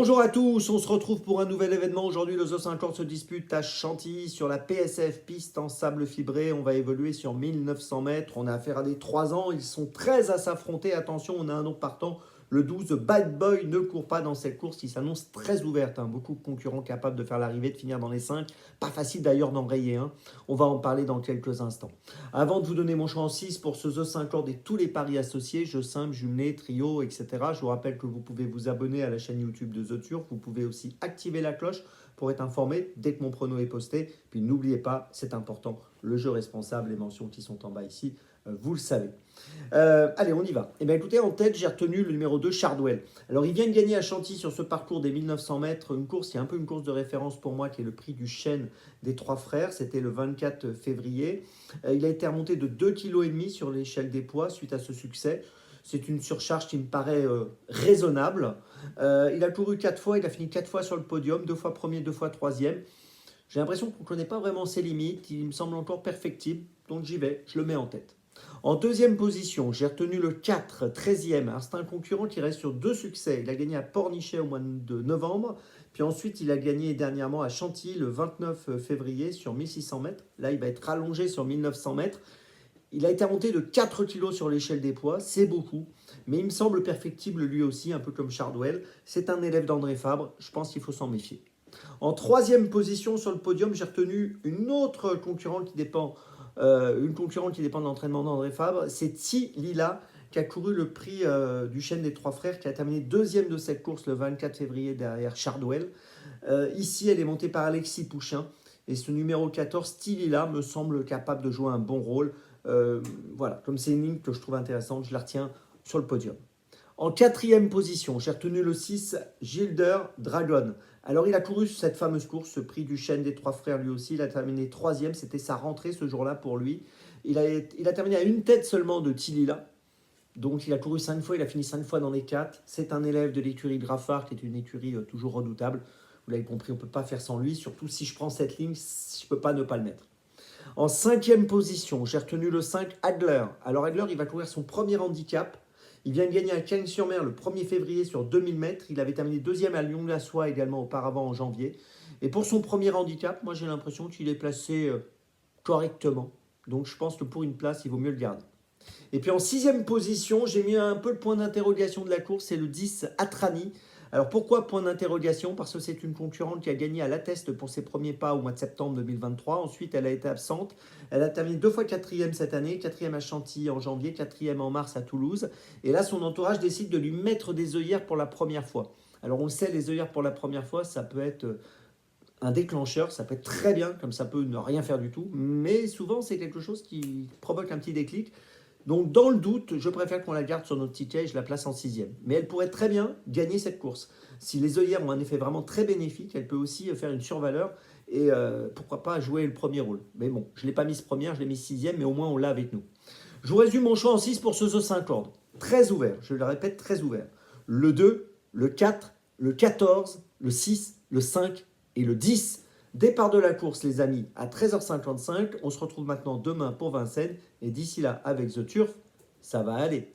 Bonjour à tous, on se retrouve pour un nouvel événement. Aujourd'hui, le Zoo 50 se dispute à Chantilly sur la PSF, piste en sable fibré. On va évoluer sur 1900 mètres. On a affaire à des 3 ans. Ils sont 13 à s'affronter. Attention, on a un nom partant. Le 12, Bad Boy, ne court pas dans cette course qui s'annonce très ouverte. Beaucoup de concurrents capables de faire l'arrivée, de finir dans les 5. Pas facile d'ailleurs d'enrayer un. On va en parler dans quelques instants. Avant de vous donner mon choix en 6 pour ce The 50 et tous les paris associés, jeux simples, jumelés, trio, etc. Je vous rappelle que vous pouvez vous abonner à la chaîne YouTube de The Turf. Vous pouvez aussi activer la cloche pour être informé dès que mon prono est posté. Puis n'oubliez pas, c'est important, le jeu responsable, les mentions qui sont en bas ici, vous le savez. Allez, on y va. Eh bien, écoutez, en tête, j'ai retenu le numéro 2, Chardwell. Alors, il vient de gagner à Chantilly sur ce parcours des 1900 mètres, une course qui est un peu une course de référence pour moi, qui est le prix du chêne des Trois Frères. C'était le 24 février. Il a été remonté de 2,5 kg sur l'échelle des poids suite à ce succès. C'est une surcharge qui me paraît raisonnable. Il a couru 4 fois, il a fini 4 fois sur le podium, 2 fois premier, 2 fois troisième. J'ai l'impression qu'on ne connaît pas vraiment ses limites, il me semble encore perfectible, donc j'y vais, je le mets en tête. En deuxième position, j'ai retenu le 4, 13e. Alors, c'est un concurrent qui reste sur 2 succès. Il a gagné à Pornichet au mois de novembre. Puis ensuite, il a gagné dernièrement à Chantilly le 29 février sur 1600 mètres. Là, il va être rallongé sur 1900 mètres. Il a été remonté de 4 kg sur l'échelle des poids. C'est beaucoup. Mais il me semble perfectible lui aussi, un peu comme Chardwell. C'est un élève d'André Fabre. Je pense qu'il faut s'en méfier. En troisième position sur le podium, j'ai retenu une autre concurrente qui dépend de l'entraînement d'André Fabre, c'est Ti Lila, qui a couru le prix du chêne des Trois Frères, qui a terminé deuxième de cette course le 24 février derrière Chardwell. Ici, elle est montée par Alexis Pouchin. Et ce numéro 14, Ti Lila, me semble capable de jouer un bon rôle. Voilà, comme c'est une ligne que je trouve intéressante, je la retiens sur le podium. En quatrième position, j'ai retenu le 6, Gilder Dragon. Alors, il a couru cette fameuse course, ce prix du chêne des Trois Frères lui aussi. Il a terminé troisième, c'était sa rentrée ce jour-là pour lui. Il a terminé à une tête seulement de Tilila. Donc, il a couru 5 fois, il a fini 5 fois dans les 4. C'est un élève de l'écurie Graffard, qui est une écurie toujours redoutable. Vous l'avez compris, on ne peut pas faire sans lui. Surtout si je prends cette ligne, je ne peux pas ne pas le mettre. En cinquième position, j'ai retenu le 5, Adler. Alors, Adler, il va courir son premier handicap. Il vient de gagner à Cagnes-sur-Mer le 1er février sur 2000 mètres. Il avait terminé deuxième à Lyon-la-Soie également auparavant en janvier. Et pour son premier handicap, moi j'ai l'impression qu'il est placé correctement. Donc je pense que pour une place, il vaut mieux le garder. Et puis en sixième position, j'ai mis un peu le point d'interrogation de la course, c'est le 10 Atrani. Alors pourquoi point d'interrogation? Parce que c'est une concurrente qui a gagné à l'Atteste pour ses premiers pas au mois de septembre 2023. Ensuite, elle a été absente. Elle a terminé 2 fois quatrième cette année, quatrième à Chantilly en janvier, quatrième en mars à Toulouse. Et là, son entourage décide de lui mettre des œillères pour la première fois. Alors on le sait, les œillères pour la première fois, ça peut être un déclencheur, ça peut être très bien, comme ça peut ne rien faire du tout. Mais souvent, c'est quelque chose qui provoque un petit déclic. Donc, dans le doute, je préfère qu'on la garde sur notre ticket et je la place en sixième. Mais elle pourrait très bien gagner cette course. Si les œillères ont un effet vraiment très bénéfique, elle peut aussi faire une survaleur et pourquoi pas jouer le premier rôle. Mais bon, je ne l'ai pas mise première, je l'ai mise sixième, mais au moins on l'a avec nous. Je vous résume mon choix en 6 pour ce The 50. Très ouvert, je le répète, très ouvert. Le 2, le 4, le 14, le 6, le 5 et le 10. Départ de la course, les amis, à 13h55. On se retrouve maintenant demain pour Vincennes. Et d'ici là, avec The Turf, ça va aller.